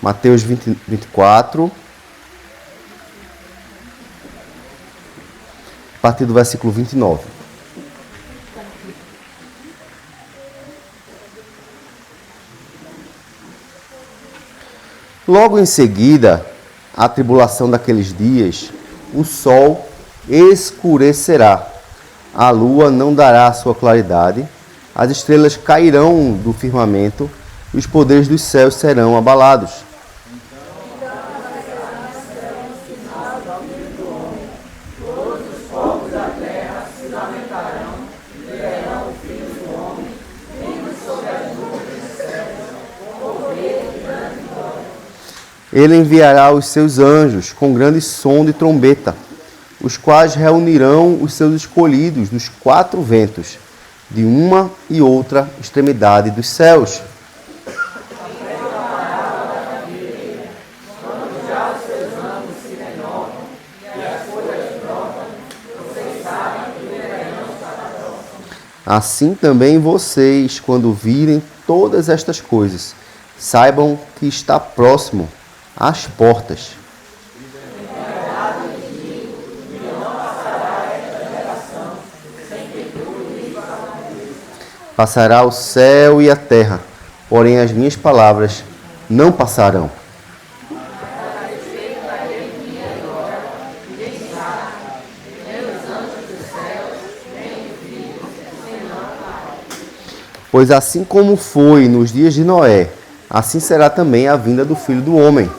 Mateus 24, a partir do versículo 29. Logo em seguida, a tribulação daqueles dias, o sol escurecerá, a lua não dará a sua claridade, as estrelas cairão do firmamento e os poderes dos céus serão abalados. Ele enviará os seus anjos com grande som de trombeta, os quais reunirão os seus escolhidos dos quatro ventos, de uma e outra extremidade dos céus. Assim também vocês, quando virem todas estas coisas, saibam que está próximo às portas. Passará o céu e a terra, porém as minhas palavras não passarão. Pois assim como foi nos dias de Noé, assim será também a vinda do Filho do Homem.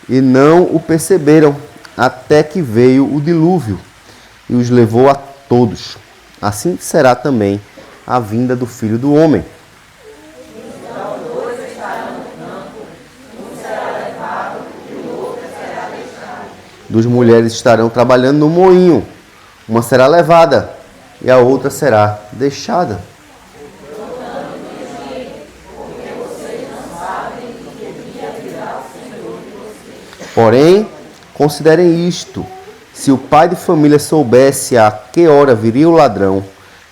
E não o perceberam, até que veio o dilúvio e os levou a todos. Assim será também a vinda do Filho do Homem. Duas mulheres estarão trabalhando no moinho. Uma será levada e a outra será deixada. Porém, considerem isto: se o pai de família soubesse a que hora viria o ladrão,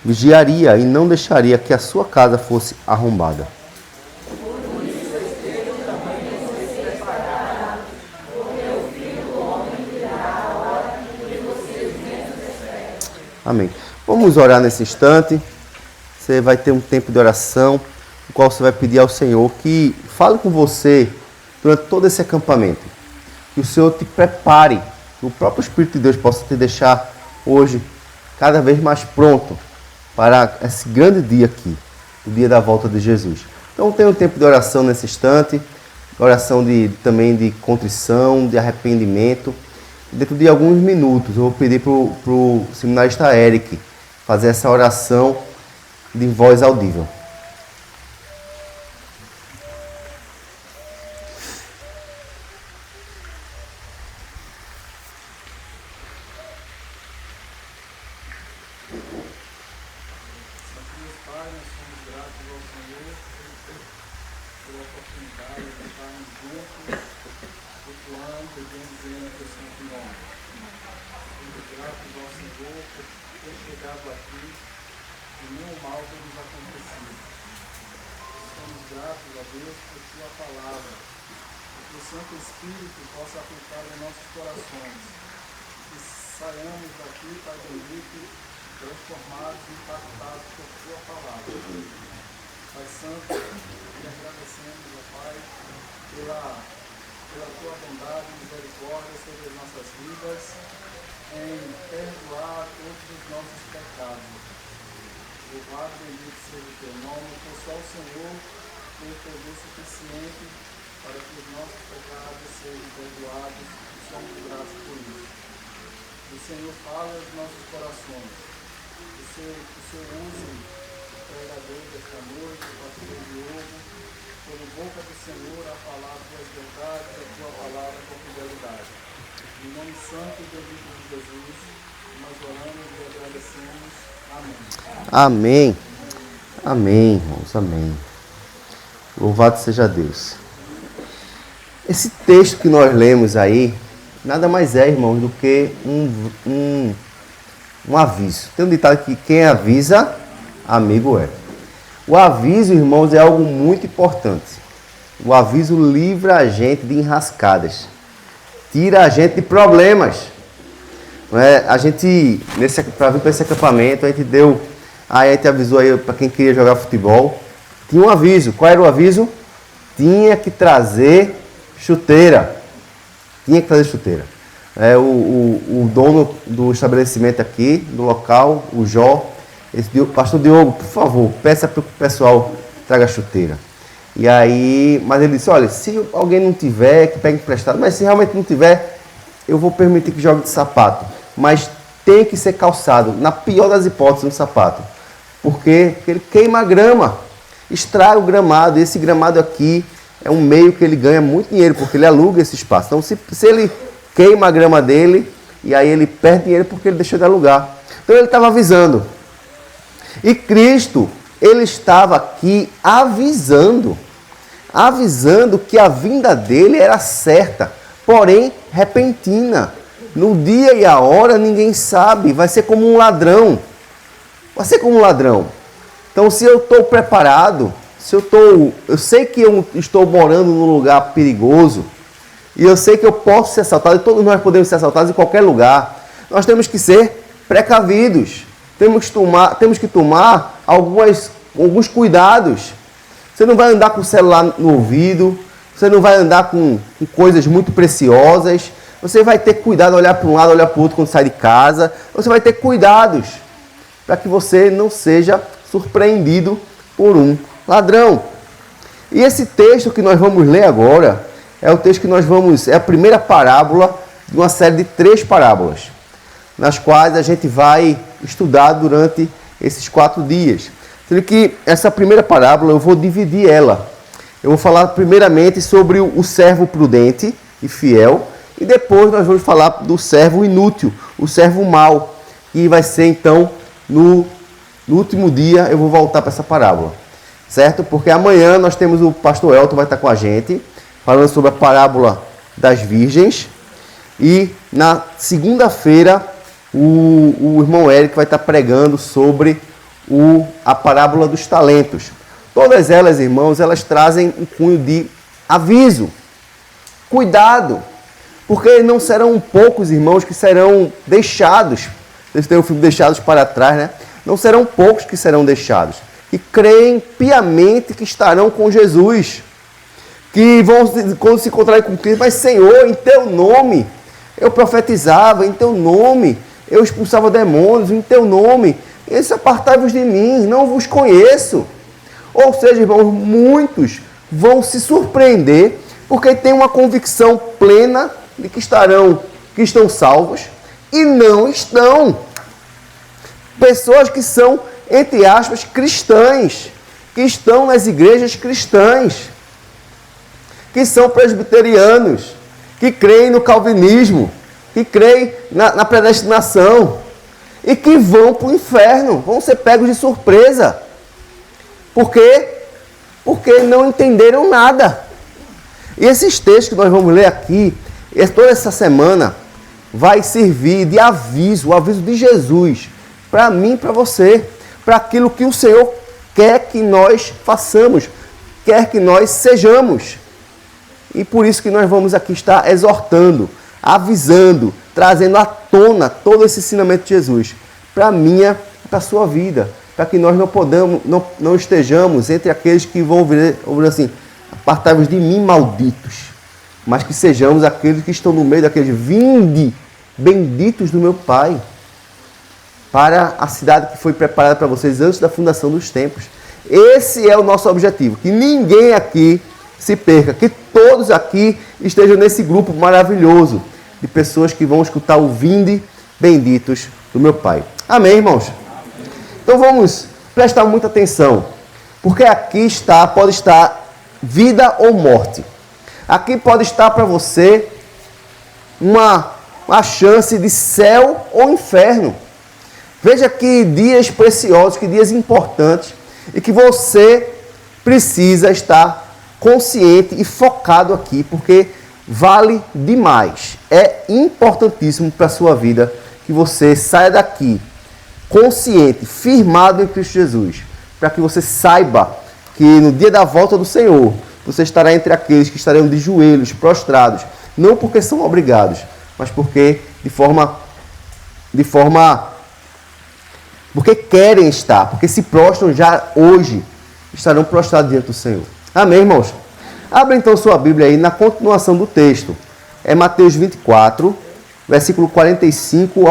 vigiaria e não deixaria que a sua casa fosse arrombada. Amém. Vamos orar nesse instante. Você vai ter um tempo de oração, no qual você vai pedir ao Senhor que fale com você durante todo esse acampamento. Que o Senhor te prepare, que o próprio Espírito de Deus possa te deixar hoje cada vez mais pronto para esse grande dia aqui, o dia da volta de Jesus. Então tenha um tempo de oração nesse instante, oração também de contrição, de arrependimento. Dentro de alguns minutos eu vou pedir para o seminarista Eric fazer essa oração de voz audível. Amém. Amém, irmãos. Amém. Louvado seja Deus. Esse texto que nós lemos aí nada mais é, irmãos, do que um aviso. Tem um ditado que quem avisa, amigo é. O aviso, irmãos, é algo muito importante. O aviso livra a gente de enrascadas. Tira a gente de problemas. A gente, para vir para esse acampamento, a gente avisou aí para quem queria jogar futebol. Tinha um aviso. Qual era o aviso? Tinha que trazer chuteira. O dono do estabelecimento aqui, do local, o Jó, o pastor Diogo, por favor, peça para o pessoal traga chuteira. E aí, mas ele disse, olha, se alguém não tiver, que pegue emprestado, mas se realmente não tiver, eu vou permitir que jogue de sapato. Mas tem que ser calçado, na pior das hipóteses, um sapato. Porque ele queima a grama, estraga o gramado. E esse gramado aqui é um meio que ele ganha muito dinheiro, porque ele aluga esse espaço. Então, se ele queima a grama dele, e aí ele perde dinheiro porque ele deixou de alugar. Então, ele estava avisando. E Cristo, ele estava aqui avisando que a vinda dele era certa, porém repentina. No dia e a hora ninguém sabe, vai ser como um ladrão. Então, se eu estou preparado, eu sei que eu estou morando num lugar perigoso, e eu sei que eu posso ser assaltado, e todos nós podemos ser assaltados em qualquer lugar, nós temos que ser precavidos, temos que tomar alguns cuidados. Você não vai andar com o celular no ouvido, você não vai andar com coisas muito preciosas, você vai ter cuidado, olhar para um lado, olhar para o outro quando sai de casa, você vai ter cuidados para que você não seja surpreendido por um ladrão. E esse texto que nós vamos ler agora é a primeira parábola de uma série de 3 parábolas, nas quais a gente vai estudar durante esses 4 dias. Sendo que essa primeira parábola eu vou dividir ela. Eu vou falar primeiramente sobre o servo prudente e fiel, e depois nós vamos falar do servo inútil, o servo mau, que vai ser então no último dia eu vou voltar para essa parábola, certo? Porque amanhã nós temos o pastor Elton vai estar com a gente, falando sobre a parábola das virgens, e na segunda-feira o irmão Eric vai estar pregando sobre a parábola dos talentos. Todas elas, irmãos, elas trazem um cunho de aviso, cuidado, porque não serão poucos irmãos que serão deixados. Vocês têm o filme Deixados para Trás, né? Não serão poucos que serão deixados, que creem piamente que estarão com Jesus, que vão, quando se encontrarem com Cristo, mas Senhor, em Teu nome eu profetizava, em Teu nome eu expulsava demônios, em Teu nome, esse apartai-vos de mim, não vos conheço. Ou seja, irmãos, muitos vão se surpreender, porque têm uma convicção plena de que estão salvos, e não estão. Pessoas que são, entre aspas, cristãs, que estão nas igrejas cristãs, que são presbiterianos, que creem no calvinismo, que creem na predestinação, e que vão para o inferno, vão ser pegos de surpresa. Por quê? Porque não entenderam nada. E esses textos que nós vamos ler aqui, toda essa semana, vai servir de aviso, o aviso de Jesus, para mim e para você, para aquilo que o Senhor quer que nós façamos, quer que nós sejamos. E por isso que nós vamos aqui estar exortando, avisando, trazendo à tona todo esse ensinamento de Jesus, para a minha e para a sua vida, para que nós não estejamos entre aqueles que vão ouvir assim, apartai-vos de mim, malditos, mas que sejamos aqueles que estão no meio daqueles, vinde, benditos do meu Pai, para a cidade que foi preparada para vocês antes da fundação dos tempos. Esse é o nosso objetivo, que ninguém aqui se perca, que todos aqui estejam nesse grupo maravilhoso de pessoas que vão escutar o vinde, benditos do meu Pai. Amém, irmãos? Então vamos prestar muita atenção, porque aqui pode estar vida ou morte. Aqui pode estar para você uma chance de céu ou inferno. Veja que dias preciosos, que dias importantes, e que você precisa estar consciente e focado aqui, porque vale demais. É importantíssimo para a sua vida que você saia daqui consciente, firmado em Cristo Jesus, para que você saiba que no dia da volta do Senhor, você estará entre aqueles que estarão de joelhos, prostrados, não porque são obrigados, mas porque porque querem estar, porque se prostram já hoje, estarão prostrados diante do Senhor. Amém, irmãos? Abra então sua Bíblia aí na continuação do texto. É Mateus 24, versículo 45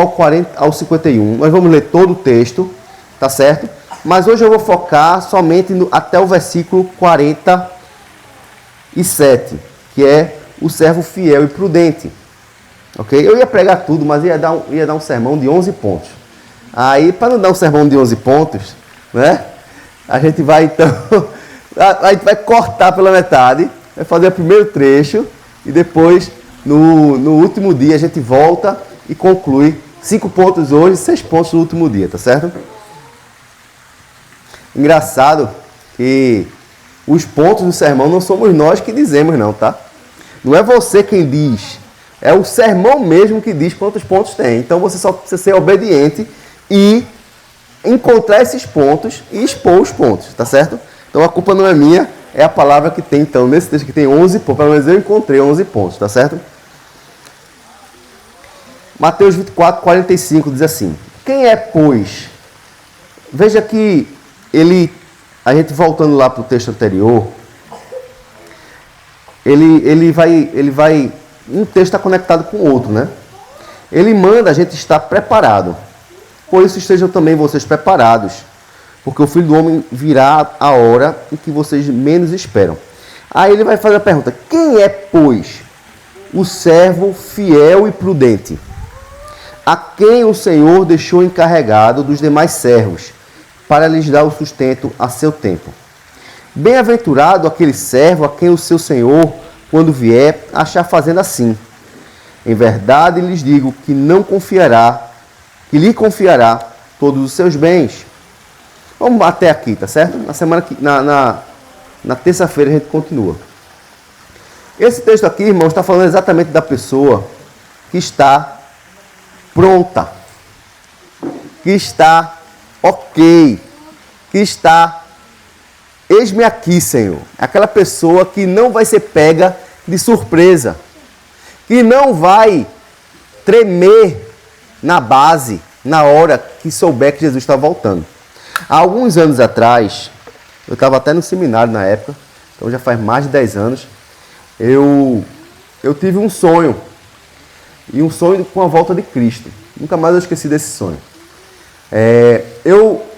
ao 51. Nós vamos ler todo o texto, tá certo? Mas hoje eu vou focar somente até o versículo 47, que é o servo fiel e prudente. Ok? Eu ia pregar tudo, mas ia dar um sermão de 11 pontos. Aí, para não dar um sermão de 11 pontos, né? A gente vai então... A gente vai cortar pela metade, vai fazer o primeiro trecho e depois, no último dia, a gente volta e conclui 5 pontos hoje e 6 pontos no último dia, tá certo? Engraçado que os pontos do sermão não somos nós que dizemos não, tá? Não é você quem diz, é o sermão mesmo que diz quantos pontos tem. Então você só precisa ser obediente e encontrar esses pontos e expor os pontos, tá certo? Então a culpa não é minha, é a palavra que tem, então, nesse texto que tem 11 pontos, pelo menos eu encontrei 11 pontos, tá certo? Mateus 24, 45 diz assim: quem é, pois? Veja que a gente voltando lá para o texto anterior, ele vai, um texto está conectado com o outro, né? Ele manda a gente estar preparado, por isso estejam também vocês preparados, porque o Filho do Homem virá a hora em que vocês menos esperam. Aí ele vai fazer a pergunta: quem é, pois, o servo fiel e prudente, a quem o Senhor deixou encarregado dos demais servos, para lhes dar o sustento a seu tempo? Bem-aventurado aquele servo a quem o seu Senhor, quando vier, achar fazendo assim. Em verdade lhes digo que lhe confiará todos os seus bens. Vamos até aqui, tá certo? Na terça-feira a gente continua. Esse texto aqui, irmãos, está falando exatamente da pessoa que está pronta, que está ok, que está, eis-me aqui, Senhor. Aquela pessoa que não vai ser pega de surpresa, que não vai tremer na base, na hora que souber que Jesus está voltando. Há alguns anos atrás, eu estava até no seminário na época, então já faz mais de 10 anos, eu tive um sonho, e um sonho com a volta de Cristo. Nunca mais eu esqueci desse sonho.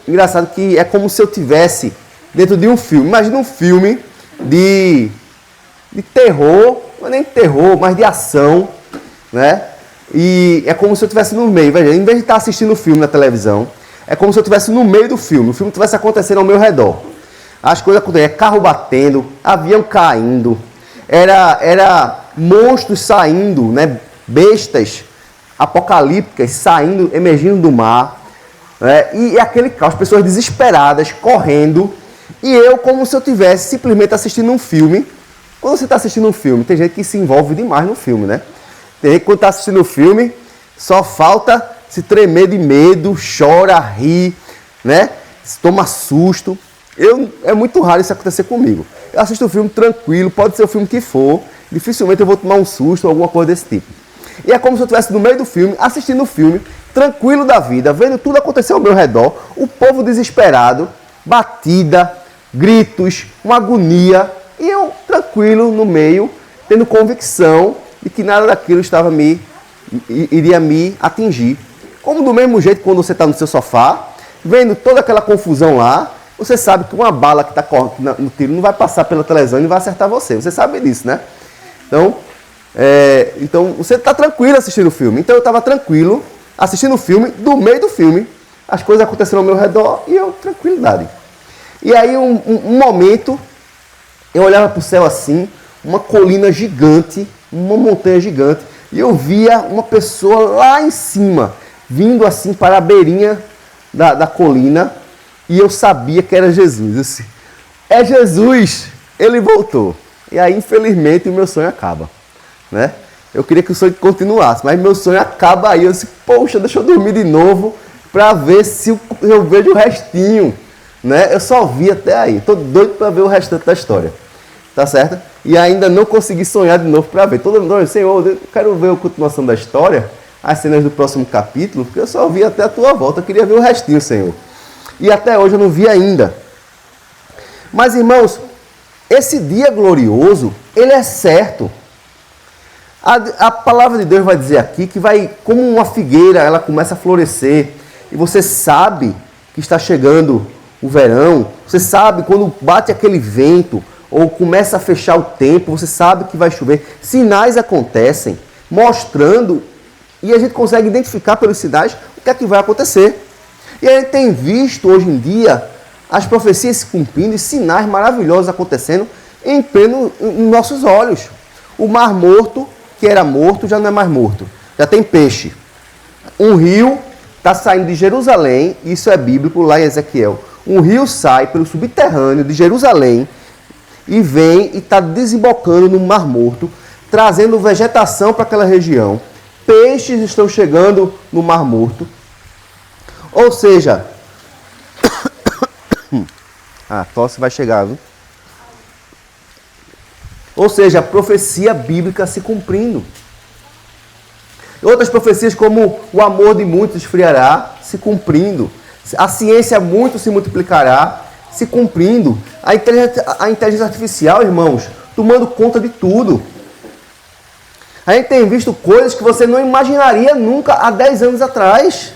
Engraçado que é como se eu tivesse dentro de um filme. Imagina um filme de terror, não é nem terror, mas de ação, né? E é como se eu estivesse no meio. Veja, em vez de estar assistindo o filme na televisão, é como se eu estivesse no meio do filme. O filme estivesse acontecendo ao meu redor. As coisas acontecendo, carro batendo, avião caindo, era monstros saindo, né? Bestas apocalípticas saindo, emergindo do mar, né? E aquele caos, pessoas desesperadas, correndo, e eu como se eu estivesse simplesmente assistindo um filme. Quando você está assistindo um filme, tem gente que se envolve demais no filme, né? Tem gente que quando está assistindo o filme, só falta se tremer de medo, chora, ri, né? Toma susto. É muito raro isso acontecer comigo. Eu assisto o filme tranquilo, pode ser o filme que for, dificilmente eu vou tomar um susto ou alguma coisa desse tipo. E é como se eu estivesse no meio do filme, assistindo o filme, tranquilo da vida, vendo tudo acontecer ao meu redor, o povo desesperado, batida, gritos, uma agonia, e eu tranquilo no meio, tendo convicção de que nada daquilo iria me atingir. Como do mesmo jeito quando você está no seu sofá, vendo toda aquela confusão lá, você sabe que uma bala que está no tiro não vai passar pela televisão e não vai acertar você. Você sabe disso, né? Então você está tranquilo assistindo o filme. Então eu estava tranquilo assistindo o filme, do meio do filme, as coisas aconteceram ao meu redor e eu, tranquilidade. E aí um momento, eu olhava para o céu assim, uma colina gigante, uma montanha gigante, e eu via uma pessoa lá em cima, vindo assim para a beirinha da colina, e eu sabia que era Jesus. Assim, é Jesus, ele voltou. E aí, infelizmente, o meu sonho acaba. né? Eu queria que o sonho continuasse, mas meu sonho acaba aí. Eu disse, poxa, deixa eu dormir de novo para ver se eu vejo o restinho, né? Eu só vi até aí. Tô doido para ver o restante da história, tá certo? E ainda não consegui sonhar de novo para ver. Todo mundo, Senhor, eu quero ver a continuação da história, as cenas do próximo capítulo, porque eu só vi até a tua volta. Eu queria ver o restinho, Senhor. E até hoje eu não vi ainda. Mas, irmãos, esse dia glorioso, ele é certo. A palavra de Deus vai dizer aqui que vai, como uma figueira, ela começa a florescer. E você sabe que está chegando o verão. Você sabe quando bate aquele vento ou começa a fechar o tempo, você sabe que vai chover. Sinais acontecem, mostrando, e a gente consegue identificar pelos sinais o que é que vai acontecer. E a gente tem visto hoje em dia as profecias se cumprindo e sinais maravilhosos acontecendo em nossos olhos. O Mar Morto, que era morto, já não é mais morto. Já tem peixe. Um rio está saindo de Jerusalém, isso é bíblico lá em Ezequiel. Um rio sai pelo subterrâneo de Jerusalém e vem e está desembocando no Mar Morto, trazendo vegetação para aquela região. Peixes estão chegando no Mar Morto. Ou seja, a tosse vai chegar, viu? Ou seja, a profecia bíblica se cumprindo. Outras profecias como o amor de muitos esfriará, se cumprindo. A ciência muito se multiplicará, se cumprindo. A inteligência artificial, irmãos, tomando conta de tudo. A gente tem visto coisas que você não imaginaria nunca há 10 anos atrás.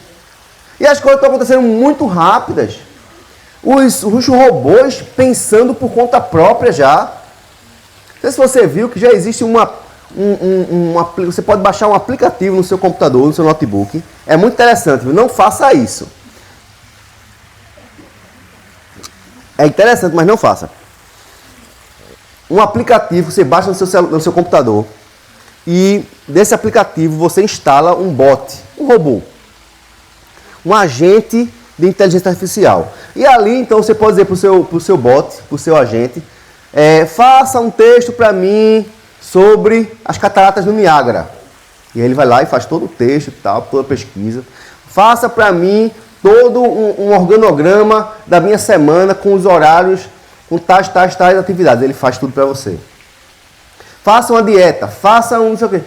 E as coisas estão acontecendo muito rápidas. Os robôs pensando por conta própria já. Não sei se você viu que já existe você pode baixar um aplicativo no seu computador, no seu notebook. É muito interessante, viu? Não faça isso. É interessante, mas não faça. Um aplicativo você baixa no seu computador e desse aplicativo você instala um bot, um robô, um agente de inteligência artificial. E ali, então, você pode dizer para o seu bot, para o seu agente, faça um texto para mim sobre as cataratas do Niágara. E ele vai lá e faz todo o texto e tal, toda a pesquisa. Faça para mim todo um organograma da minha semana com os horários, com tais atividades. Ele faz tudo para você. Faça uma dieta, faça um não sei o quê.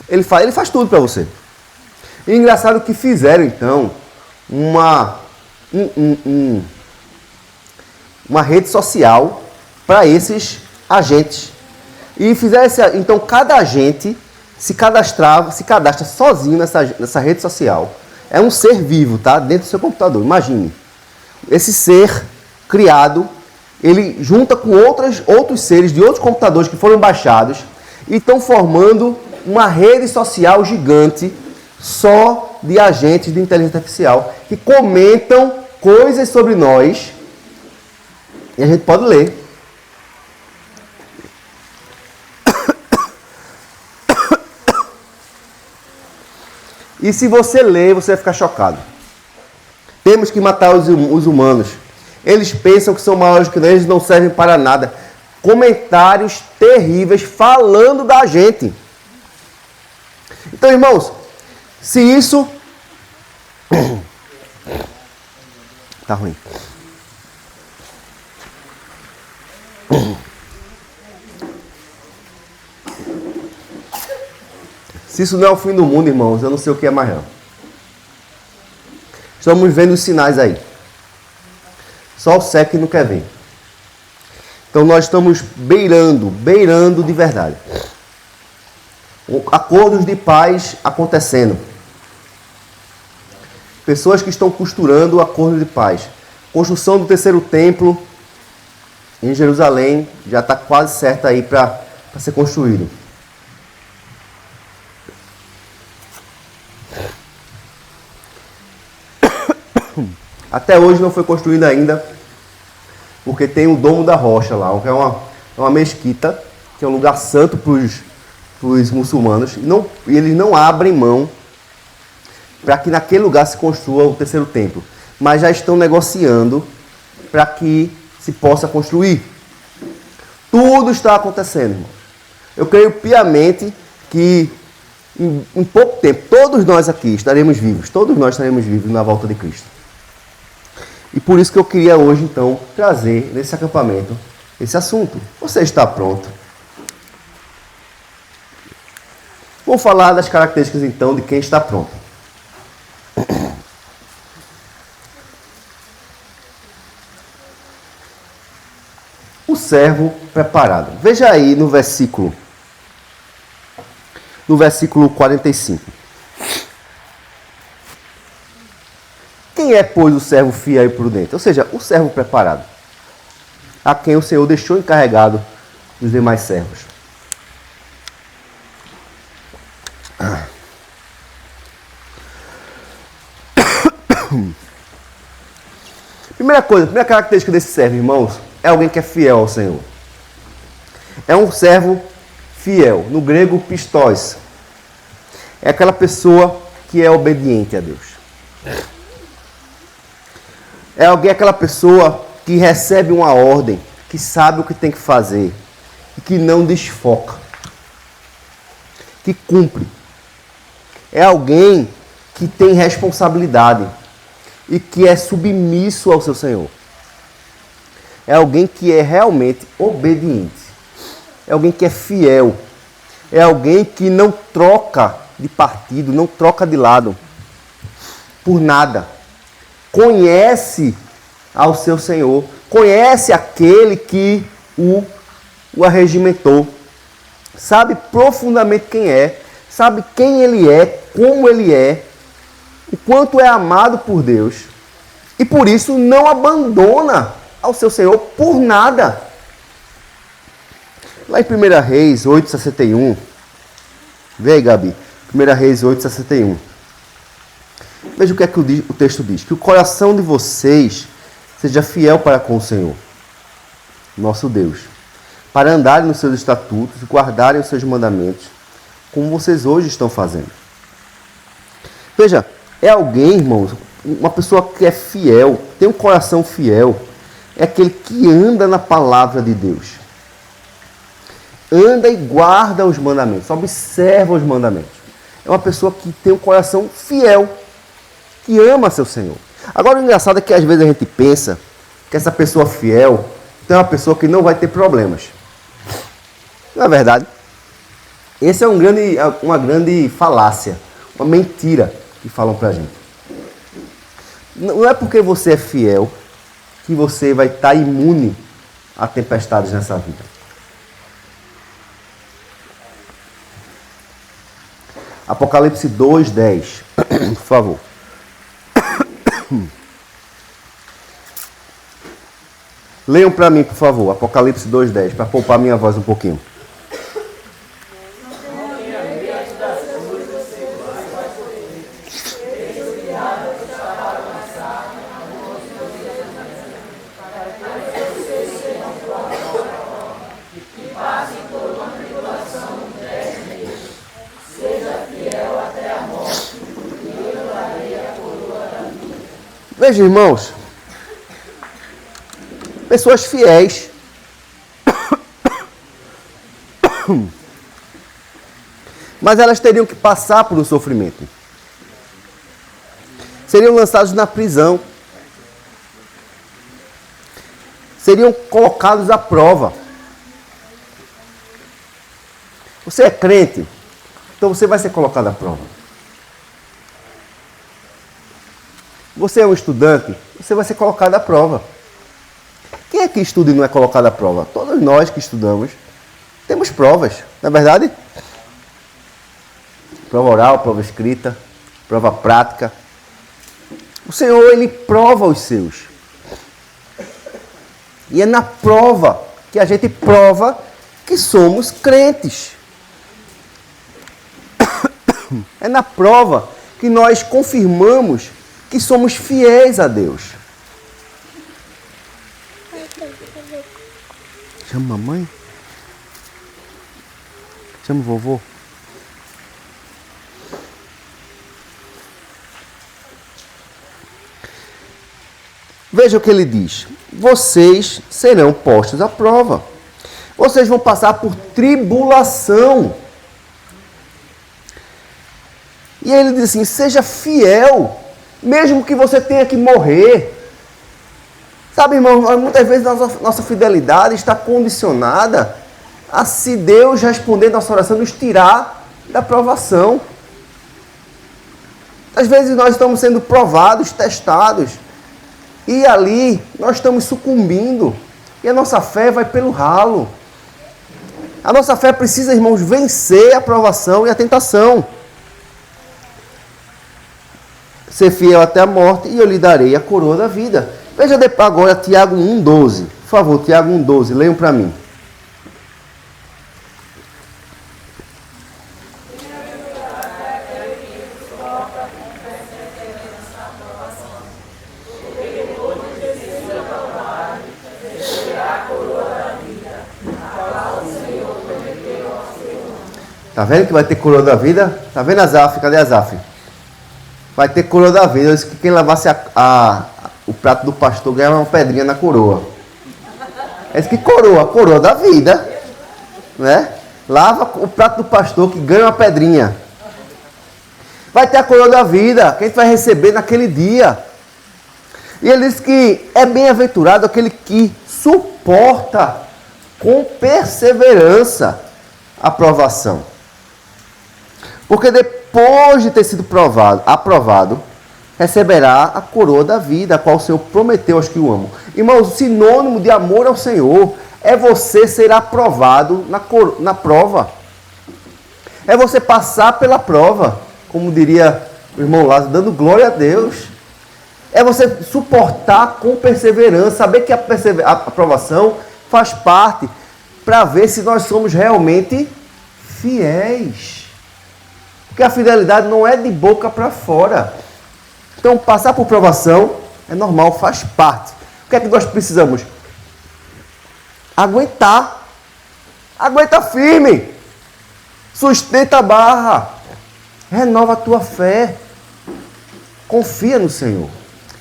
Ele faz tudo para você. E engraçado que fizeram, então, uma rede social para esses agentes. E fizeram então cada agente se cadastra sozinho nessa rede social. É um ser vivo, tá? Dentro do seu computador. Imagine. Esse ser criado, ele junta com outros seres de outros computadores que foram baixados e estão formando uma rede social gigante só de agentes de inteligência artificial que comentam coisas sobre nós e a gente pode ler. E se você ler, você vai ficar chocado. Temos que matar os humanos. Eles pensam que são maiores que nós, eles não servem para nada. Comentários terríveis falando da gente. Então, irmãos, se isso... Tá ruim. Se isso não é o fim do mundo, irmãos, eu não sei o que é mais não. Estamos vendo os sinais aí. Só o cego que não quer ver. Então nós estamos beirando de verdade. Acordos de paz acontecendo. Pessoas que estão costurando acordos de paz. Construção do terceiro templo em Jerusalém já está quase certa aí para ser construído. Até hoje não foi construído ainda, porque tem o Domo da Rocha lá, que é uma mesquita, que é um lugar santo para os muçulmanos, e eles não abrem mão para que naquele lugar se construa o terceiro templo, mas já estão negociando para que se possa construir. Tudo está acontecendo, irmão. Eu creio piamente que em pouco tempo, todos nós aqui estaremos vivos, todos nós estaremos vivos na volta de Cristo. E por isso que eu queria hoje, então, trazer nesse acampamento esse assunto. Você está pronto? Vou falar das características, então, de quem está pronto. O servo preparado. Veja aí no versículo 45. Quem é, pois, o servo fiel e prudente? Ou seja, o servo preparado, a quem o Senhor deixou encarregado dos demais servos. Primeira característica desse servo, irmãos, é alguém que é fiel ao Senhor. É um servo fiel, no grego pistos. É aquela pessoa que é obediente a Deus. É aquela pessoa que recebe uma ordem, que sabe o que tem que fazer e que não desfoca, que cumpre. É alguém que tem responsabilidade e que é submisso ao seu Senhor. É alguém que é realmente obediente. É alguém que é fiel. É alguém que não troca de partido, não troca de lado por nada. Conhece ao seu Senhor. Conhece aquele que o arregimentou. Sabe profundamente quem é. Sabe quem ele é, como ele é, o quanto é amado por Deus. E por isso não abandona ao seu Senhor por nada. Lá em 1 Reis 8,61. Vê aí, Gabi. 1 Reis 8,61. Veja o que é que o texto diz. Que o coração de vocês seja fiel para com o Senhor, nosso Deus, para andarem nos seus estatutos e guardarem os seus mandamentos, como vocês hoje estão fazendo. Veja, é alguém, irmãos, uma pessoa que é fiel, tem um coração fiel, é aquele que anda na palavra de Deus. Anda e guarda os mandamentos, observa os mandamentos. É uma pessoa que tem um coração fiel, que ama seu Senhor. Agora o engraçado é que às vezes a gente pensa que essa pessoa fiel é uma pessoa que não vai ter problemas. Não é verdade? Essa é uma grande falácia, uma mentira que falam pra gente. Não é porque você é fiel que você vai estar imune a tempestades nessa vida. Apocalipse 2:10, por favor. Leiam para mim, por favor, Apocalipse 2:10, para poupar minha voz um pouquinho. Veja, irmãos, pessoas fiéis mas elas teriam que passar por um sofrimento. Seriam lançados na prisão. Seriam colocados à prova. Você é crente, então você vai ser colocado à prova. Você é um estudante, você vai ser colocado à prova. Quem é que estuda e não é colocado à prova? Todos nós que estudamos temos provas, não é verdade? Prova oral, prova escrita, prova prática. O Senhor, Ele prova os seus. E é na prova que a gente prova que somos crentes. É na prova que nós confirmamos que somos fiéis a Deus. Chama a mamãe? Chama o vovô? Veja o que ele diz. Vocês serão postos à prova. Vocês vão passar por tribulação. E ele diz assim, seja fiel, mesmo que você tenha que morrer. Sabe, irmão, muitas vezes nossa fidelidade está condicionada a se Deus responder nossa oração, nos tirar da provação. Às vezes nós estamos sendo provados, testados, e ali nós estamos sucumbindo, e a nossa fé vai pelo ralo. A nossa fé precisa, irmãos, vencer a provação e a tentação. Ser fiel até a morte, e eu lhe darei a coroa da vida. Veja agora Tiago 1,12. Por favor, Tiago 1,12, leiam para mim. Tá vendo que vai ter coroa da vida? Tá vendo Azaf? Cadê Azaf? Vai ter coroa da vida. Eu disse que quem lavasse o prato do pastor ganhava uma pedrinha na coroa. É isso que coroa, a coroa da vida. Né? Lava o prato do pastor que ganha uma pedrinha. Vai ter a coroa da vida, que a gente vai receber naquele dia. E ele diz que é bem-aventurado aquele que suporta com perseverança a provação. Porque depois de ter sido aprovado, receberá a coroa da vida, a qual o Senhor prometeu aos que o amam. Irmãos, o sinônimo de amor ao Senhor é você ser aprovado na prova. É você passar pela prova, como diria o irmão Lázaro, dando glória a Deus. É você suportar com perseverança, saber que a aprovação faz parte, para ver se nós somos realmente fiéis. Porque a fidelidade não é de boca para fora. Então, passar por provação é normal, faz parte. O que é que nós precisamos? Aguentar. Aguenta firme. Sustenta a barra. Renova a tua fé. Confia no Senhor.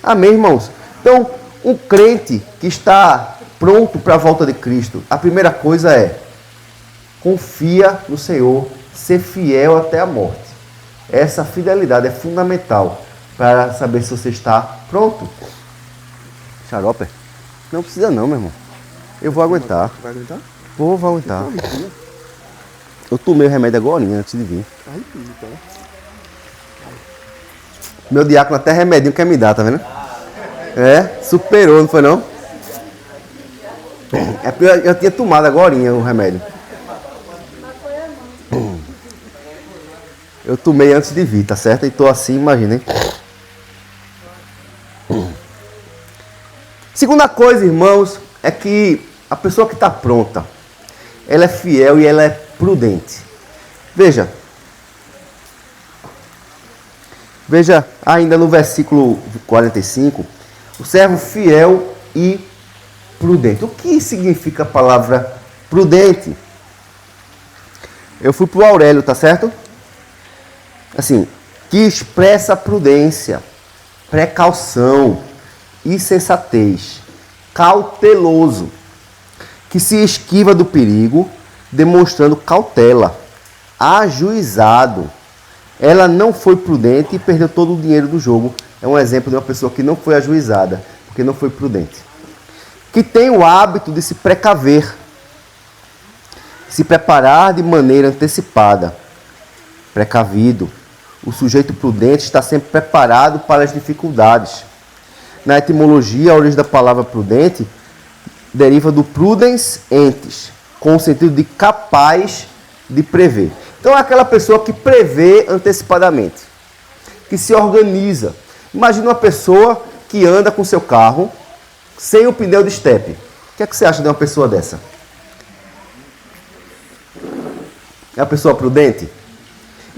Amém, irmãos? Então, um crente que está pronto para a volta de Cristo, a primeira coisa é confia no Senhor, ser fiel até a morte. Essa fidelidade é fundamental para saber se você está pronto. Xarope? Não precisa não, meu irmão. Eu vou aguentar. Vai aguentar? Vou aguentar. Eu tomei o remédio agora antes de vir. Meu diácono até remedinho quer me dar, tá vendo? É, superou, não foi não? É porque eu tinha tomado agora o remédio. Eu tomei antes de vir, tá certo? E tô assim, imagina, hein? Segunda coisa, irmãos, é que a pessoa que está pronta, ela é fiel e ela é prudente. Veja ainda no versículo 45, o servo fiel e prudente. O que significa a palavra prudente? Eu fui para o Aurélio, tá certo? Assim, que expressa prudência, precaução e sensatez, cauteloso, que se esquiva do perigo, demonstrando cautela, ajuizado. Ela não foi prudente e perdeu todo o dinheiro do jogo. É um exemplo de uma pessoa que não foi ajuizada, porque não foi prudente. Que tem o hábito de se precaver, se preparar de maneira antecipada, precavido. O sujeito prudente está sempre preparado para as dificuldades. Na etimologia, a origem da palavra prudente deriva do prudens entes, com o sentido de capaz de prever. Então é aquela pessoa que prevê antecipadamente, que se organiza. Imagina uma pessoa que anda com seu carro sem o pneu de estepe. O que é que você acha de uma pessoa dessa? É uma pessoa prudente?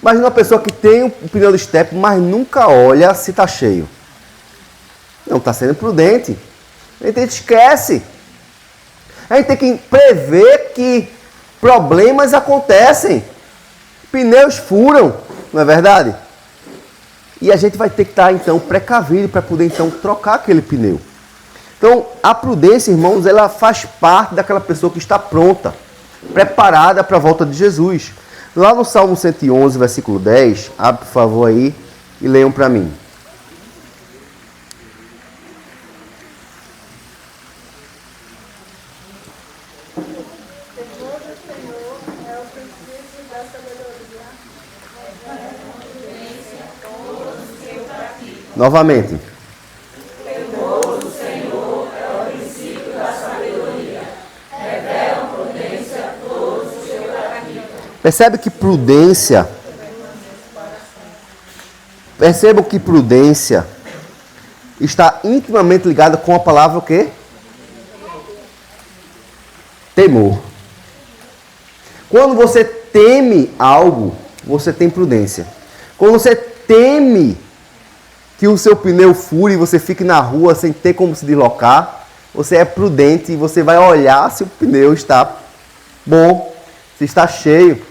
Imagina uma pessoa que tem o pneu de estepe, mas nunca olha se está cheio. Não está sendo prudente. A gente esquece. A gente tem que prever que problemas acontecem. Pneus furam, não é verdade? E a gente vai ter que estar, então, precavido para poder, então, trocar aquele pneu. Então, a prudência, irmãos, ela faz parte daquela pessoa que está pronta, preparada para a volta de Jesus. Lá no Salmo 111, versículo 10, abre por favor aí e leiam para mim. Novamente. Percebam que prudência está intimamente ligada com a palavra o quê? Temor. Quando você teme algo, você tem prudência. Quando você teme que o seu pneu fure e você fique na rua sem ter como se deslocar, você é prudente e você vai olhar se o pneu está bom, se está cheio.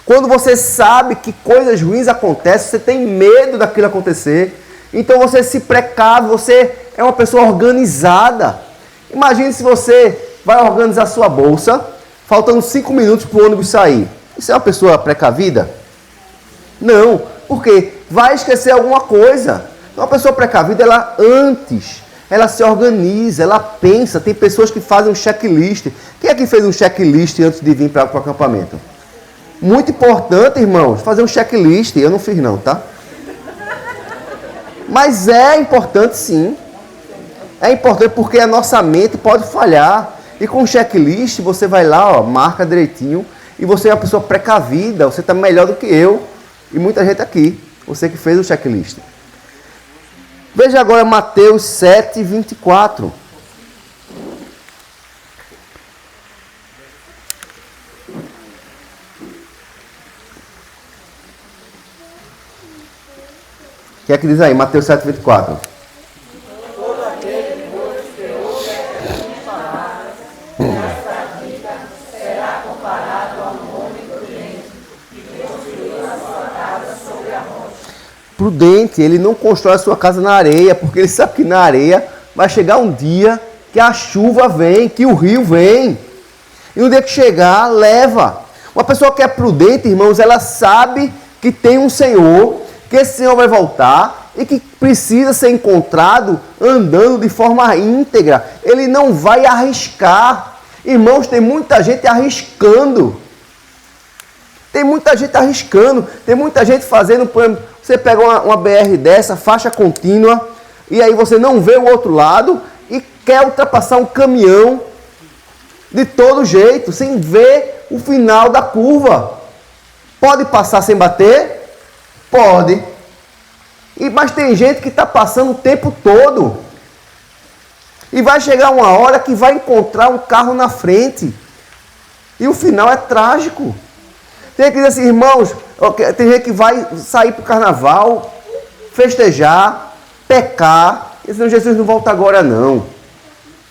Quando você sabe que coisas ruins acontecem, você tem medo daquilo acontecer, então você se precave, você é uma pessoa organizada. Imagine se você vai organizar sua bolsa, faltando 5 minutos para o ônibus sair. Isso é uma pessoa precavida? Não, porque vai esquecer alguma coisa. Uma pessoa precavida, ela se organiza, ela pensa. Tem pessoas que fazem um checklist. Quem é que fez um checklist antes de vir para o acampamento? Muito importante, irmãos, fazer um checklist. Eu não fiz não, tá? Mas é importante sim. É importante porque a nossa mente pode falhar. E com o checklist, você vai lá, ó, marca direitinho. E você é uma pessoa precavida, você está melhor do que eu. E muita gente aqui. Você que fez o checklist. Veja agora Mateus 7, 24. O que é que diz aí? Mateus 7, 24. Prudente, ele não constrói a sua casa na areia, porque ele sabe que na areia vai chegar um dia que a chuva vem, que o rio vem. E no dia que chegar, leva. Uma pessoa que é prudente, irmãos, ela sabe que tem um Senhor, que esse Senhor vai voltar e que precisa ser encontrado andando de forma íntegra. Ele não vai arriscar. Irmãos, tem muita gente arriscando. Tem muita gente arriscando. Tem muita gente fazendo... Você pega uma BR dessa, faixa contínua, e aí você não vê o outro lado e quer ultrapassar um caminhão de todo jeito, sem ver o final da curva. Pode passar sem bater? Pode. Mas tem gente que está passando o tempo todo. E vai chegar uma hora que vai encontrar um carro na frente. E o final é trágico. Tem que dizer assim, irmãos, tem gente que vai sair para o carnaval, festejar, pecar, e senão Jesus não volta agora não.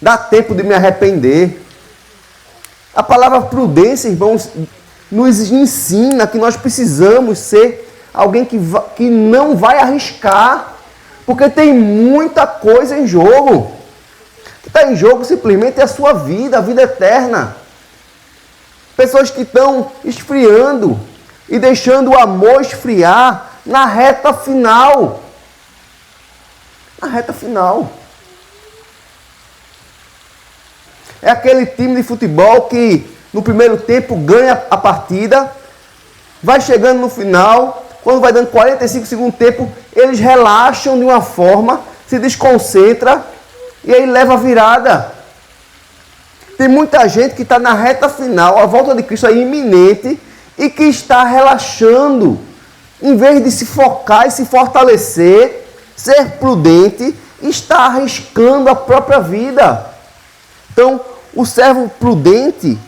Dá tempo de me arrepender. A palavra prudência, irmãos, nos ensina que nós precisamos ser alguém que não vai arriscar, porque tem muita coisa em jogo. O que está em jogo simplesmente é a sua vida, a vida eterna. Pessoas que estão esfriando e deixando o amor esfriar na reta final. Na reta final. É aquele time de futebol que no primeiro tempo ganha a partida, vai chegando no final, quando vai dando 45 segundos do tempo, eles relaxam de uma forma, se desconcentra e aí leva a virada. Tem muita gente que está na reta final, a volta de Cristo é iminente e que está relaxando. Em vez de se focar e se fortalecer, ser prudente, está arriscando a própria vida. Então, o servo prudente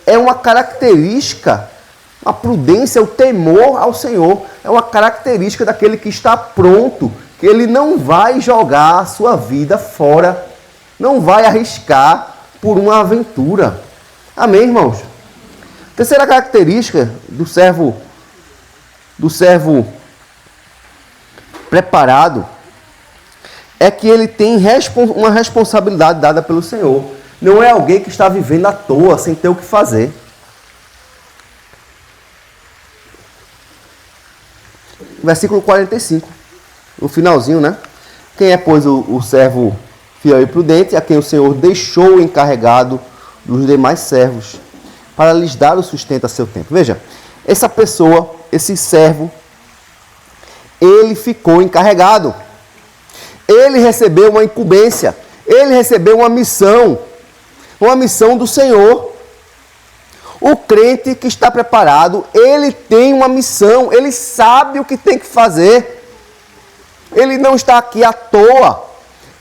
é uma característica, a prudência, o temor ao Senhor, é uma característica daquele que está pronto, que ele não vai jogar a sua vida fora, não vai arriscar por uma aventura. Amém, irmãos? Terceira característica do servo preparado é que ele tem uma responsabilidade dada pelo Senhor. Não é alguém que está vivendo à toa, sem ter o que fazer. versículo 45, no finalzinho, né? Quem é, pois, o servo fiel e prudente, a quem o Senhor deixou encarregado dos demais servos, para lhes dar o sustento a seu tempo. Veja, essa pessoa, esse servo, ele ficou encarregado. Ele recebeu uma incumbência, ele recebeu uma missão do Senhor. O crente que está preparado, ele tem uma missão, ele sabe o que tem que fazer. Ele não está aqui à toa,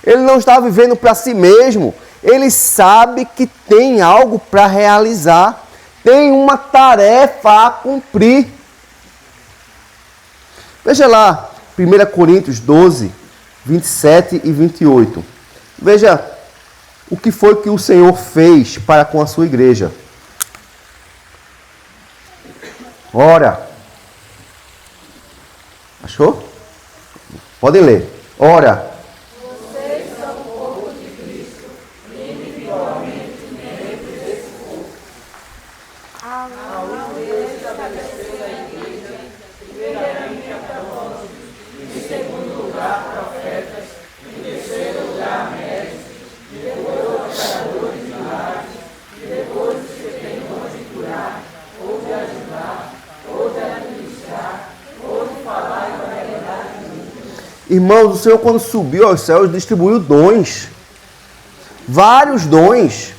ele não está vivendo para si mesmo, ele sabe que tem algo para realizar, tem uma tarefa a cumprir. Veja lá, 1 Coríntios 12, 27 e 28. Veja o que foi que o Senhor fez para com a sua igreja. Ora, achou? Podem ler. Ora, vocês são o corpo de Cristo, individualmente membros desse corpo. A luz Deus estabeleceu a igreja, primeiramente apóstolos, em segundo lugar profetas, em terceiro lugar mestres, depois operadores de milagres, depois os que têm dom de curar, ou de ajudar, ou de administrar, ou de falar em variedade. irmãos, o Senhor, quando subiu aos céus, distribuiu dons. Vários dons.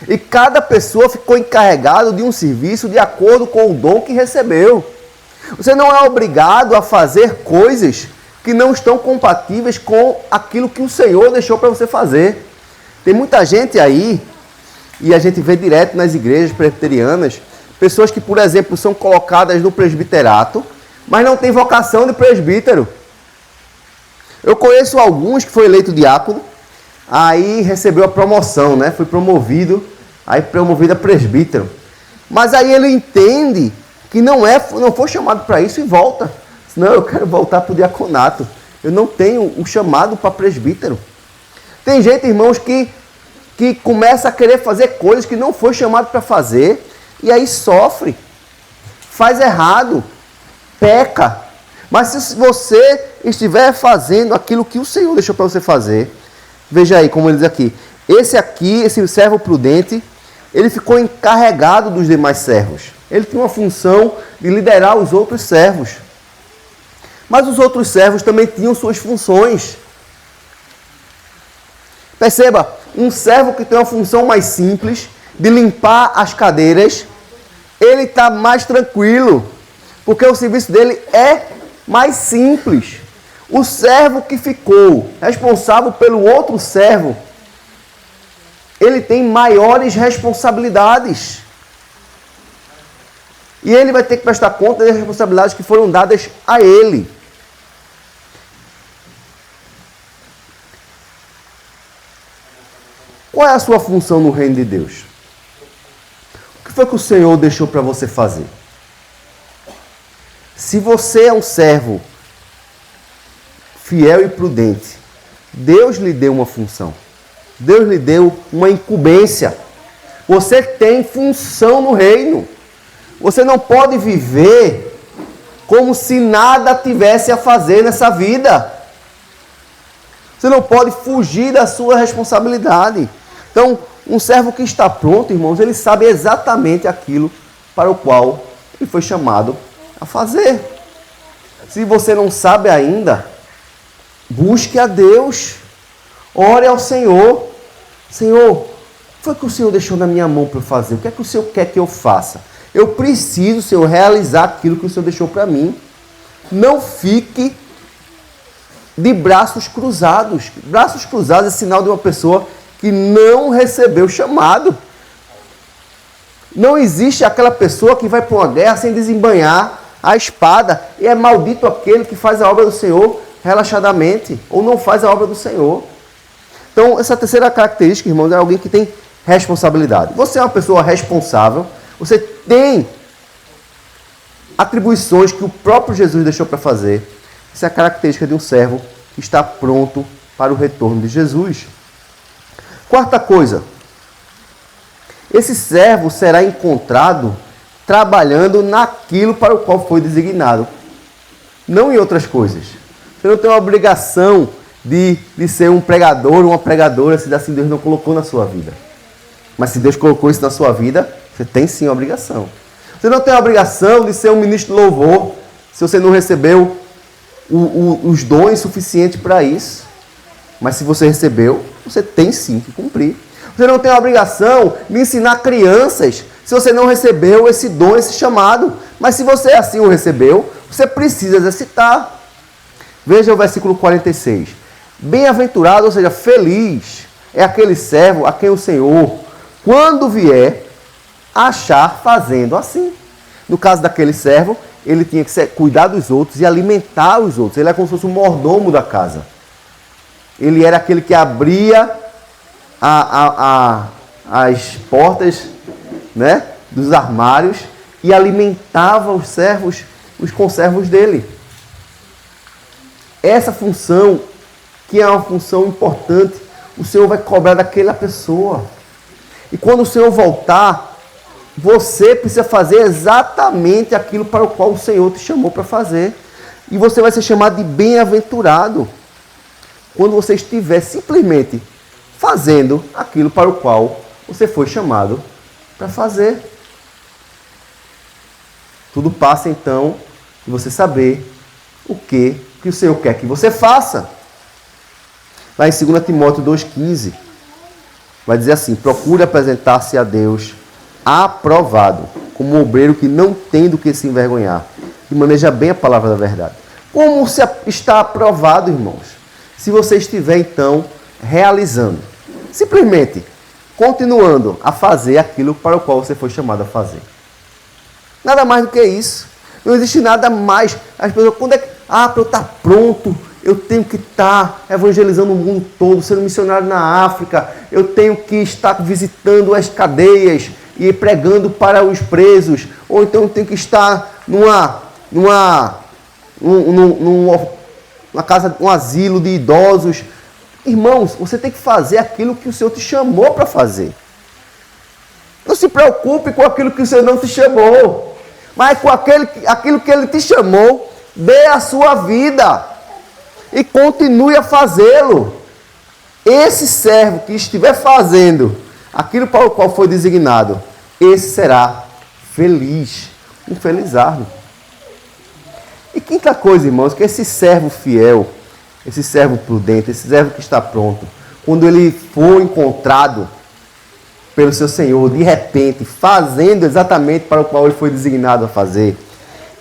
E cada pessoa ficou encarregada de um serviço de acordo com o dom que recebeu. Você não é obrigado a fazer coisas que não estão compatíveis com aquilo que o Senhor deixou para você fazer. Tem muita gente aí, e a gente vê direto nas igrejas presbiterianas, pessoas que, por exemplo, são colocadas no presbiterato, mas não têm vocação de presbítero. Eu conheço alguns que foi eleito diácono, aí recebeu a promoção, né? Foi promovido, aí promovido a presbítero. Mas aí ele entende que não foi chamado para isso e volta. Não, eu quero voltar para o diaconato. Eu não tenho o chamado para presbítero. Tem gente, irmãos, que começa a querer fazer coisas que não foi chamado para fazer, e aí sofre, faz errado, peca. Mas se você estiver fazendo aquilo que o Senhor deixou para você fazer, veja aí como ele diz aqui, esse servo prudente, ele ficou encarregado dos demais servos. Ele tinha uma função de liderar os outros servos. Mas os outros servos também tinham suas funções. Perceba, um servo que tem uma função mais simples, de limpar as cadeiras, ele está mais tranquilo, porque o serviço dele é mais simples. O servo que ficou responsável pelo outro servo, ele tem maiores responsabilidades. E ele vai ter que prestar conta das responsabilidades que foram dadas a ele. Qual é a sua função no reino de Deus? O que foi que o Senhor deixou para você fazer? Se você é um servo fiel e prudente, Deus lhe deu uma função. Deus lhe deu uma incumbência. Você tem função no reino. Você não pode viver como se nada tivesse a fazer nessa vida. Você não pode fugir da sua responsabilidade. Então, um servo que está pronto, irmãos, ele sabe exatamente aquilo para o qual ele foi chamado a fazer. Se você não sabe ainda, busque a Deus. Ore ao Senhor. Senhor, o que foi que o Senhor deixou na minha mão para eu fazer? O que é que o Senhor quer que eu faça? Eu preciso, Senhor, realizar aquilo que o Senhor deixou para mim. Não fique de braços cruzados. Braços cruzados é sinal de uma pessoa que não recebeu chamado. Não existe aquela pessoa que vai para uma guerra sem desembanhar a espada. E é maldito aquele que faz a obra do Senhor relaxadamente, ou não faz a obra do Senhor. Então, essa terceira característica, irmãos, é alguém que tem responsabilidade. Você é uma pessoa responsável, você tem atribuições que o próprio Jesus deixou para fazer. Essa é a característica de um servo que está pronto para o retorno de Jesus. Quarta coisa, esse servo será encontrado trabalhando naquilo para o qual foi designado. não em outras coisas. Você não tem uma obrigação de ser um pregador, uma pregadora, se assim Deus não colocou na sua vida. Mas se Deus colocou isso na sua vida, você tem sim a obrigação. Você não tem a obrigação de ser um ministro de louvor, se você não recebeu os dons suficientes para isso. Mas se você recebeu, você tem sim que cumprir. Você não tem a obrigação de ensinar crianças, se você não recebeu esse dom, esse chamado. Mas se você assim o recebeu, você precisa exercitar. Veja o versículo 46. Bem-aventurado, ou seja, feliz, é aquele servo a quem o Senhor, quando vier, achar fazendo assim. No caso daquele servo, ele tinha que cuidar dos outros e alimentar os outros. Ele é como se fosse um mordomo da casa. Ele era aquele que abria as portas, né, dos armários e alimentava os servos, os conservos dele. Essa função, que é uma função importante, o Senhor vai cobrar daquela pessoa. E quando o Senhor voltar, você precisa fazer exatamente aquilo para o qual o Senhor te chamou para fazer. E você vai ser chamado de bem-aventurado quando você estiver simplesmente fazendo aquilo para o qual você foi chamado para fazer. Tudo passa então de você saber o que o Senhor quer que você faça. Lá em 2 Timóteo 2,15, vai dizer assim: procure apresentar-se a Deus aprovado, como um obreiro que não tem do que se envergonhar, e maneja bem a palavra da verdade. Como se está aprovado, irmãos? Se você estiver, então, realizando, simplesmente continuando a fazer aquilo para o qual você foi chamado a fazer. Nada mais do que isso. Não existe nada mais. As pessoas, quando é que... para eu estar pronto, eu tenho que estar evangelizando o mundo todo, sendo missionário na África, eu tenho que estar visitando as cadeias e pregando para os presos, ou então eu tenho que estar numa casa, um asilo de idosos. Irmãos, você tem que fazer aquilo que o Senhor te chamou para fazer. Não se preocupe com aquilo que o Senhor não te chamou, mas com aquilo que Ele te chamou, dê a sua vida e continue a fazê-lo. Esse servo que estiver fazendo aquilo para o qual foi designado, esse será feliz, um felizardo. E quinta coisa, irmãos, que esse servo fiel, esse servo prudente, esse servo que está pronto, quando ele for encontrado pelo seu Senhor, de repente, fazendo exatamente para o qual ele foi designado a fazer,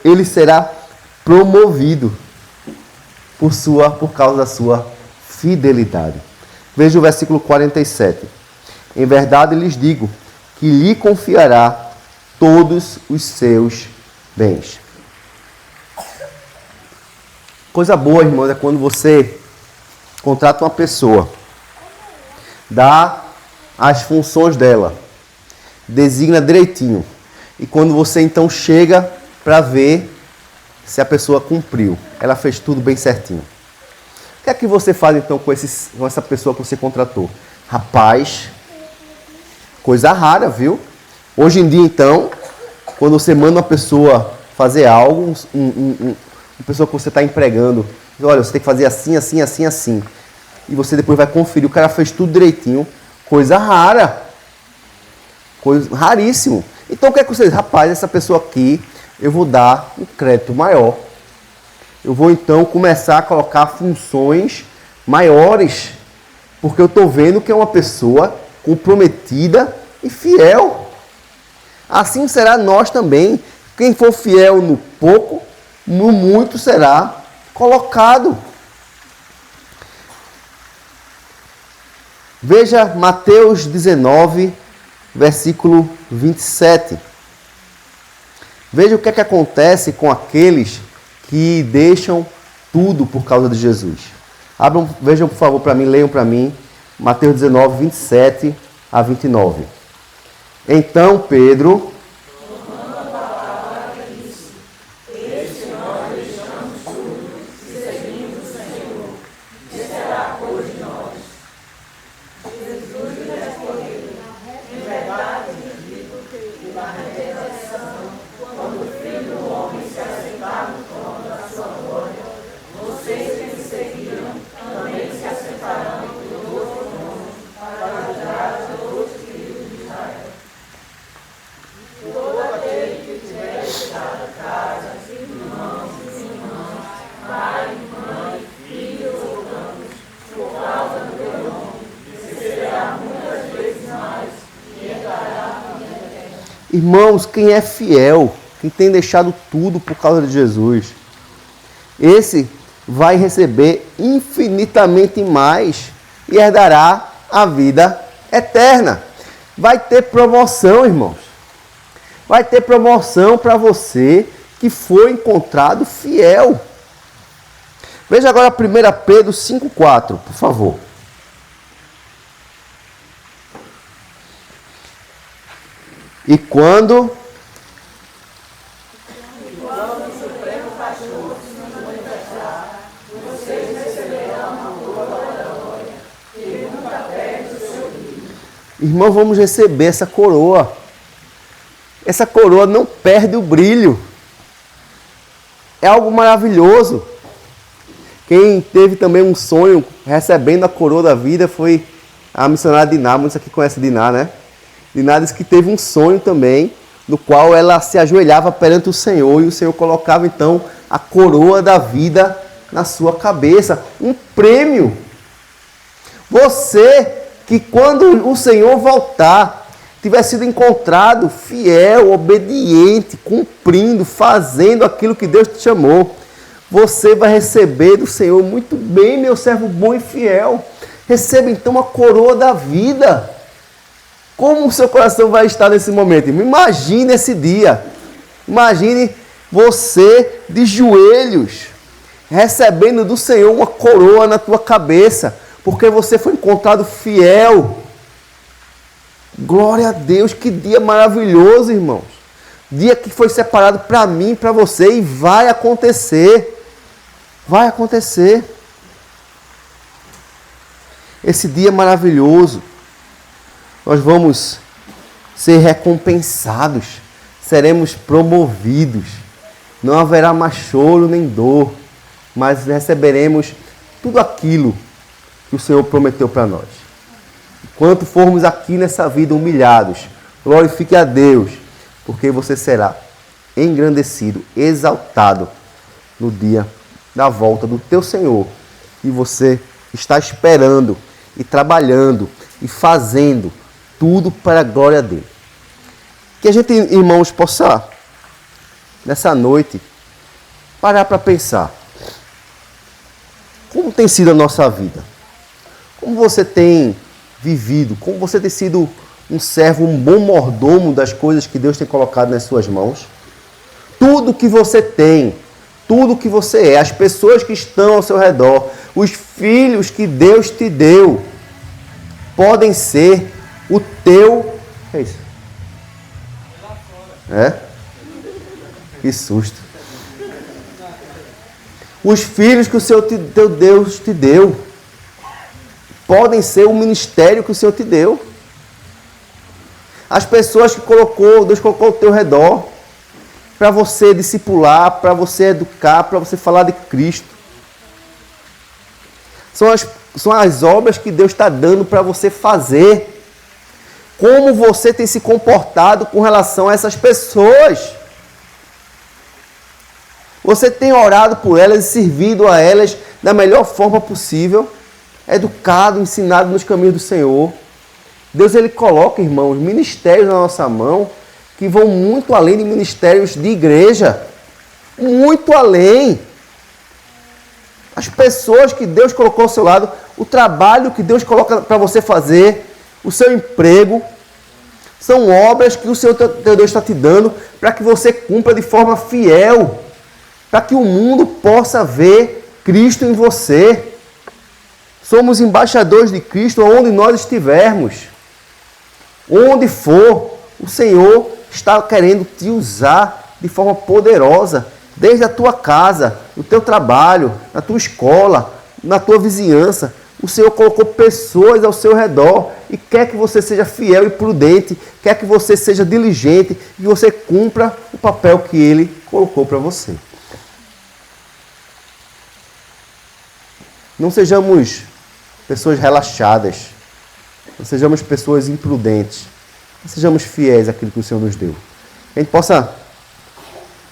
ele será promovido por causa da sua fidelidade. Veja o versículo 47. Em verdade lhes digo que lhe confiará todos os seus bens. Coisa boa, irmãos, é quando você contrata uma pessoa, dá as funções dela, designa direitinho, e quando você então chega para ver se a pessoa cumpriu, ela fez tudo bem certinho. O que é que você faz então com essa pessoa que você contratou? Rapaz, coisa rara, viu? Hoje em dia então, quando você manda uma pessoa fazer algo, uma pessoa que você está empregando, diz, olha, você tem que fazer assim, assim, assim, assim. E você depois vai conferir, o cara fez tudo direitinho. Coisa rara. Coisa raríssimo. Então o que é que você diz? Rapaz, essa pessoa aqui, eu vou dar um crédito maior. Eu vou então começar a colocar funções maiores. Porque eu estou vendo que é uma pessoa comprometida e fiel. Assim será nós também. Quem for fiel no pouco, no muito será colocado. Veja Mateus 19, versículo 27. Veja o que é que acontece com aqueles que deixam tudo por causa de Jesus. Vejam por favor para mim, leiam para mim, Mateus 19, 27 a 29. Então Pedro... Irmãos, quem é fiel, quem tem deixado tudo por causa de Jesus, esse vai receber infinitamente mais e herdará a vida eterna. Vai ter promoção, irmãos. Vai ter promoção para você que foi encontrado fiel. Veja agora 1 Pedro 5,4, por favor. E quando irmão, vamos receber essa coroa. Essa coroa não perde o brilho. É algo maravilhoso. Quem teve também um sonho recebendo a coroa da vida foi a missionária Diná. Muitos aqui conhecem Diná, né? Diná disse que teve um sonho também, no qual ela se ajoelhava perante o Senhor e o Senhor colocava então a coroa da vida na sua cabeça. Um prêmio. Você que quando o Senhor voltar, tiver sido encontrado fiel, obediente, cumprindo, fazendo aquilo que Deus te chamou, você vai receber do Senhor: muito bem, meu servo bom e fiel. Receba então a coroa da vida. Como o seu coração vai estar nesse momento? Imagine esse dia. Imagine você de joelhos, recebendo do Senhor uma coroa na tua cabeça, porque você foi encontrado fiel. Glória a Deus, que dia maravilhoso, irmãos. Dia que foi separado para mim e para você, e vai acontecer. Vai acontecer. Esse dia maravilhoso, nós vamos ser recompensados, seremos promovidos. Não haverá mais choro nem dor, mas receberemos tudo aquilo que o Senhor prometeu para nós. Enquanto formos aqui nessa vida humilhados, glorifique a Deus, porque você será engrandecido, exaltado no dia da volta do teu Senhor. E você está esperando e trabalhando e fazendo tudo para a glória dele. Que a gente, irmãos, possa, nessa noite, parar para pensar. Como tem sido a nossa vida? Como você tem vivido? Como você tem sido um servo, um bom mordomo das coisas que Deus tem colocado nas suas mãos? Tudo que você tem, tudo que você é, as pessoas que estão ao seu redor, os filhos que Deus te deu, podem ser o teu... É isso? É? Que susto. Os filhos que o teu Deus te deu podem ser o ministério que o Senhor te deu. As pessoas que Deus colocou ao teu redor para você discipular, para você educar, para você falar de Cristo. São as obras que Deus está dando para você fazer. Como você tem se comportado com relação a essas pessoas? Você tem orado por elas e servido a elas da melhor forma possível? Educado, ensinado nos caminhos do Senhor. Deus, ele coloca, irmãos, ministérios na nossa mão que vão muito além de ministérios de igreja. Muito além. As pessoas que Deus colocou ao seu lado, o trabalho que Deus coloca para você fazer, o seu emprego, são obras que o Senhor teu Deus está te dando para que você cumpra de forma fiel, para que o mundo possa ver Cristo em você. Somos embaixadores de Cristo onde nós estivermos. Onde for, o Senhor está querendo te usar de forma poderosa, desde a tua casa, no teu trabalho, na tua escola, na tua vizinhança. O Senhor colocou pessoas ao seu redor e quer que você seja fiel e prudente, quer que você seja diligente e que você cumpra o papel que Ele colocou para você. Não sejamos pessoas relaxadas, não sejamos pessoas imprudentes, não sejamos fiéis àquilo que o Senhor nos deu. Que a gente possa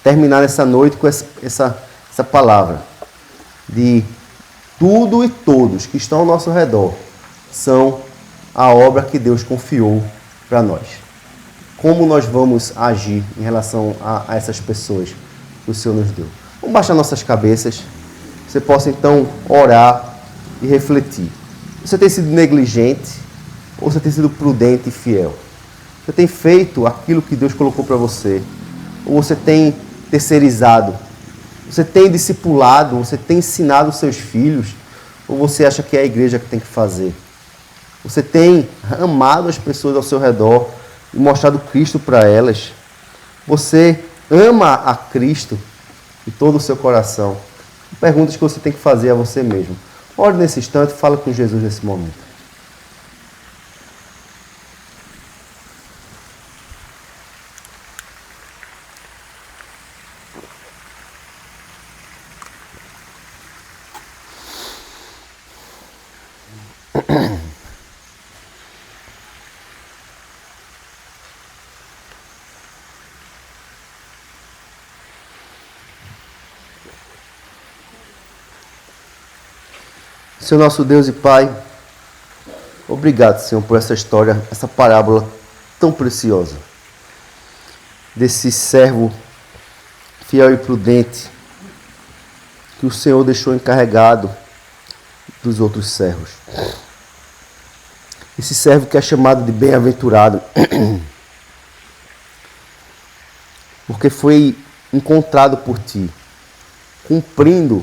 terminar nessa noite com essa palavra de tudo e todos que estão ao nosso redor são a obra que Deus confiou para nós. como nós vamos agir em relação a essas pessoas que o Senhor nos deu. Vamos baixar nossas cabeças. Você possa então orar e refletir. Você tem sido negligente ou você tem sido prudente e fiel? Você tem feito aquilo que Deus colocou para você? Ou você tem terceirizado? Você tem discipulado? Você tem ensinado os seus filhos? Ou você acha que é a igreja que tem que fazer? Você tem amado as pessoas ao seu redor e mostrado Cristo para elas? Você ama a Cristo de todo o seu coração? Perguntas que você tem que fazer a você mesmo. Ore nesse instante e fala com Jesus nesse momento. Senhor nosso Deus e Pai, obrigado, Senhor, por essa história, essa parábola tão preciosa. Desse servo fiel e prudente que o Senhor deixou encarregado dos outros servos. Esse servo que é chamado de bem-aventurado, porque foi encontrado por Ti, cumprindo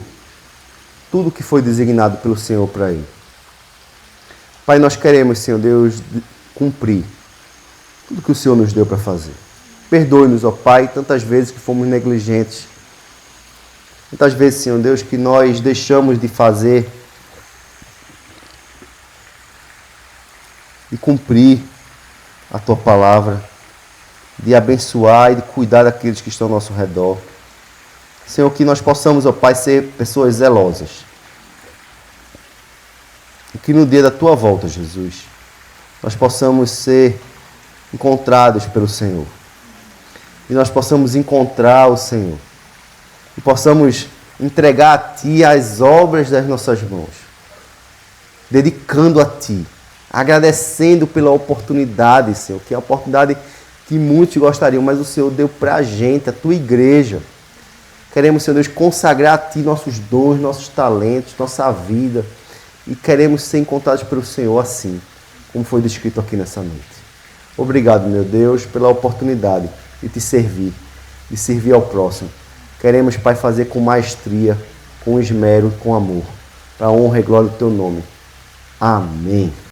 tudo que foi designado pelo Senhor para ele. Pai, nós queremos, Senhor Deus, cumprir tudo que o Senhor nos deu para fazer. Perdoe-nos, ó Pai, tantas vezes que fomos negligentes. Tantas vezes, Senhor Deus, que nós deixamos de fazer, de cumprir a Tua palavra, de abençoar e de cuidar daqueles que estão ao nosso redor. Senhor, que nós possamos, ó Pai, ser pessoas zelosas. E que no dia da Tua volta, Jesus, nós possamos ser encontrados pelo Senhor. E nós possamos encontrar o Senhor. E possamos entregar a Ti as obras das nossas mãos. Dedicando a Ti. Agradecendo pela oportunidade, Senhor. Que é a oportunidade que muitos gostariam, mas o Senhor deu para a gente, a Tua igreja. Queremos, Senhor Deus, consagrar a Ti nossos dons, nossos talentos, nossa vida. E queremos ser encontrados pelo Senhor assim, como foi descrito aqui nessa noite. Obrigado, meu Deus, pela oportunidade de Te servir, de servir ao próximo. Queremos, Pai, fazer com maestria, com esmero, com amor, para a honra e glória do Teu nome. Amém.